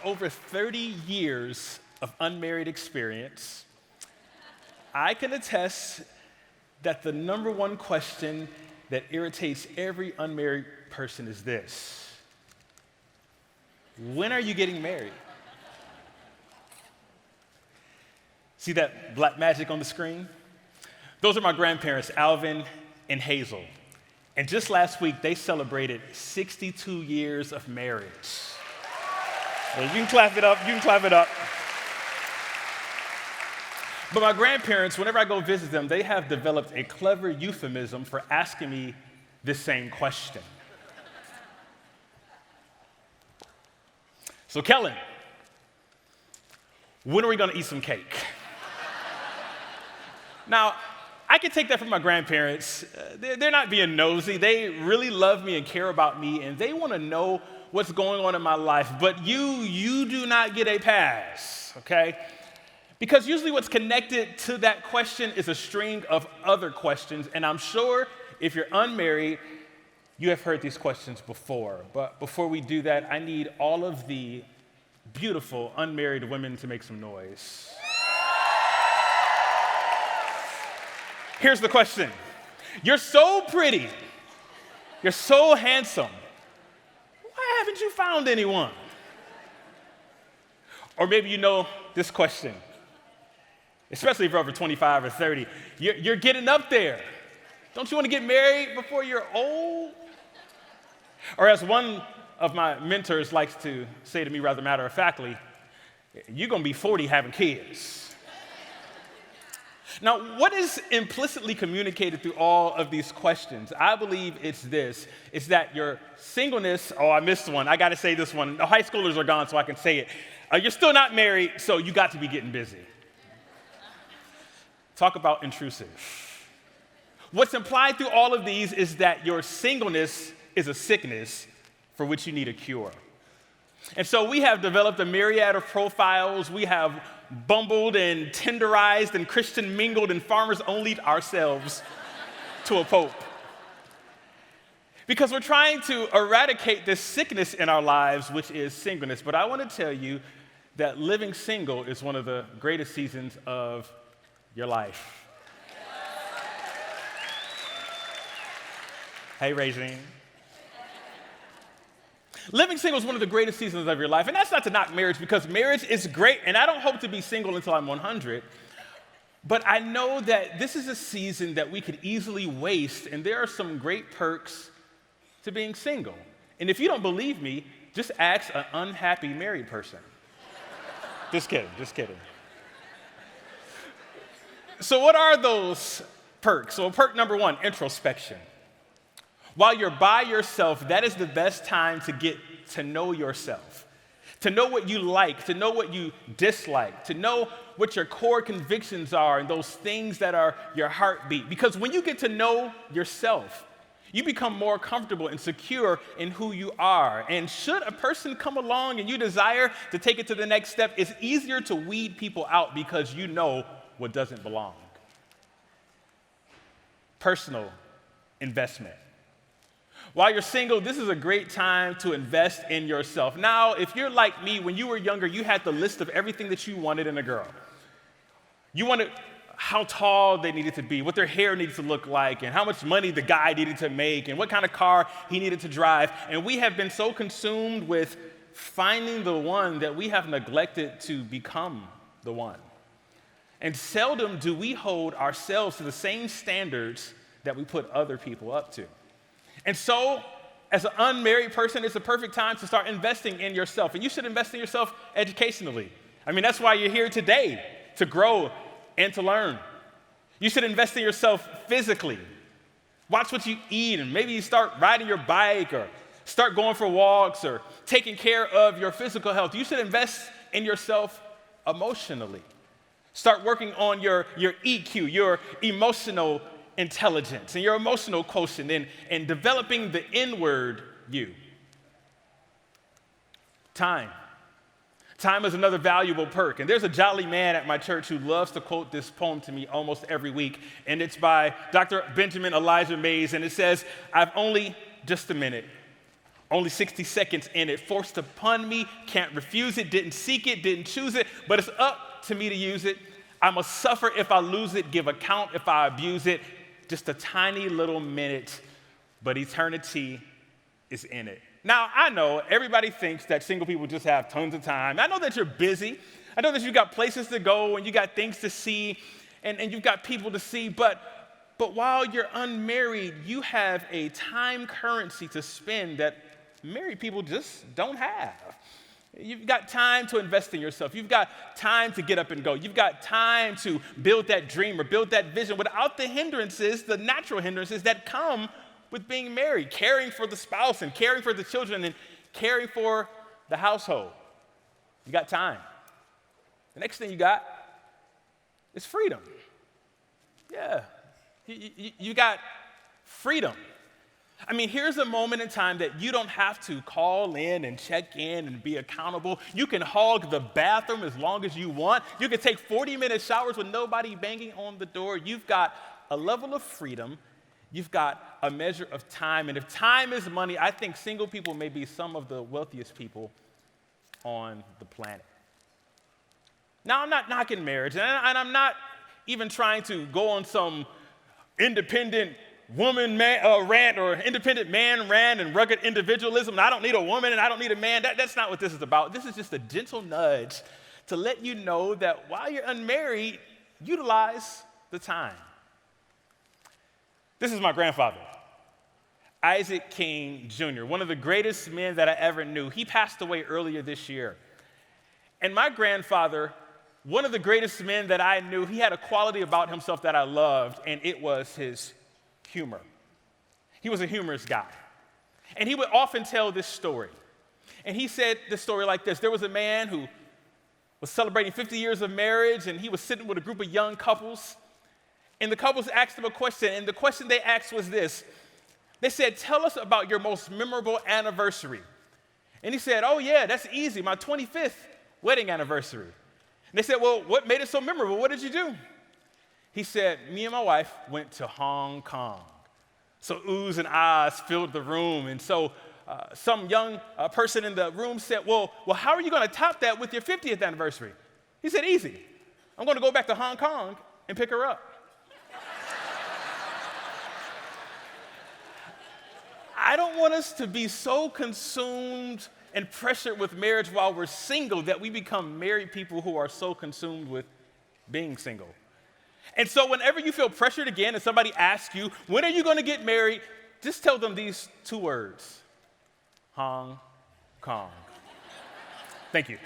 over 30 years of unmarried experience, I can attest that the number one question that irritates every unmarried person is this: when are you getting married? See that black magic on the screen? Those are my grandparents, Alvin and Hazel. And just last week, they celebrated 62 years of marriage. Well, you can clap it up, you can clap it up. But my grandparents, whenever I go visit them, they have developed a clever euphemism for asking me this same question. So, Kellen, when are we gonna eat some cake? Now, I can take that from my grandparents. They're not being nosy. They really love me and care about me, and they want to know what's going on in my life. But you do not get a pass, okay? Because usually what's connected to that question is a string of other questions, and I'm sure if you're unmarried, you have heard these questions before. But before we do that, I need all of the beautiful unmarried women to make some noise. Here's the question. You're so pretty. You're so handsome. Why haven't you found anyone? Or maybe you know this question, especially if you're over 25 or 30. You're getting up there. Don't you want to get married before you're old? Or as one of my mentors likes to say to me rather matter-of-factly, you're going to be 40 having kids. Now, what is implicitly communicated through all of these questions? I believe it's this. It's that your singleness, I missed one. I got to say this one. The high schoolers are gone, so I can say it. You're still not married, so you got to be getting busy. Talk about intrusive. What's implied through all of these is that your singleness is a sickness for which you need a cure. And so we have developed a myriad of profiles. We have bumbled and tenderized and Christian mingled and farmers only'd ourselves to a pope. Because we're trying to eradicate this sickness in our lives, which is singleness. But I want to tell you that living single is one of the greatest seasons of your life. Hey, Regine. Living single is one of the greatest seasons of your life, and that's not to knock marriage, because marriage is great, and I don't hope to be single until I'm 100, but I know that this is a season that we could easily waste, and there are some great perks to being single. And if you don't believe me, just ask an unhappy married person. Just kidding. So what are those perks? Well, perk number one, introspection. While you're by yourself, that is the best time to get to know yourself, to know what you like, to know what you dislike, to know what your core convictions are and those things that are your heartbeat. Because when you get to know yourself, you become more comfortable and secure in who you are. And should a person come along and you desire to take it to the next step, it's easier to weed people out because you know what doesn't belong. Personal investment. While you're single, this is a great time to invest in yourself. Now, if you're like me, when you were younger, you had the list of everything that you wanted in a girl. You wanted how tall they needed to be, what their hair needed to look like, and how much money the guy needed to make, and what kind of car he needed to drive. And we have been so consumed with finding the one that we have neglected to become the one. And seldom do we hold ourselves to the same standards that we put other people up to. And so, as an unmarried person, it's a perfect time to start investing in yourself. And you should invest in yourself educationally. I mean, that's why you're here today, to grow and to learn. You should invest in yourself physically. Watch what you eat, and maybe you start riding your bike, or start going for walks, or taking care of your physical health. You should invest in yourself emotionally. Start working on your EQ, your emotional intelligence and your emotional quotient, and developing the inward you. Time. Time is another valuable perk. And there's a jolly man at my church who loves to quote this poem to me almost every week. And it's by Dr. Benjamin Elijah Mays. And it says, "I've only just a minute. Only 60 seconds in it, forced upon me, can't refuse it, didn't seek it, didn't choose it, but it's up to me to use it. I must suffer if I lose it, give account if I abuse it. Just a tiny little minute, but eternity is in it. Now, I know everybody thinks that single people just have tons of time. I know that you're busy. I know that you've got places to go and you got things to see and you've got people to see, but while you're unmarried, you have a time currency to spend that married people just don't have. You've got time to invest in yourself. You've got time to get up and go. You've got time to build that dream or build that vision without the hindrances, the natural hindrances that come with being married, caring for the spouse and caring for the children and caring for the household. You got time. The next thing you got is freedom. Yeah, you got freedom. I mean, here's a moment in time that you don't have to call in and check in and be accountable. You can hog the bathroom as long as you want. You can take 40-minute showers with nobody banging on the door. You've got a level of freedom. You've got a measure of time. And if time is money, I think single people may be some of the wealthiest people on the planet. Now, I'm not knocking marriage, and I'm not even trying to go on some independent woman rant or independent man rant and rugged individualism. And I don't need a woman and I don't need a man. That's not what this is about. This is just a gentle nudge to let you know that while you're unmarried, utilize the time. This is my grandfather, Isaac King Jr., one of the greatest men that I ever knew. He passed away earlier this year. And my grandfather, one of the greatest men that I knew, he had a quality about himself that I loved, and it was his humor. He was a humorous guy. And he would often tell this story. And he said this story like this. There was a man who was celebrating 50 years of marriage, and he was sitting with a group of young couples. And the couples asked him a question, and the question they asked was this. They said, "Tell us about your most memorable anniversary." And he said, "Oh yeah, that's easy, my 25th wedding anniversary." And they said, "Well, what made it so memorable? What did you do?" He said, "Me and my wife went to Hong Kong." So oohs and ahs filled the room. And so some young person in the room said, well, how are you going to top that with your 50th anniversary? He said, "Easy. I'm going to go back to Hong Kong and pick her up." I don't want us to be so consumed and pressured with marriage while we're single that we become married people who are so consumed with being single. And so whenever you feel pressured again and somebody asks you, "When are you going to get married?" just tell them these two words: Hong Kong. Thank you.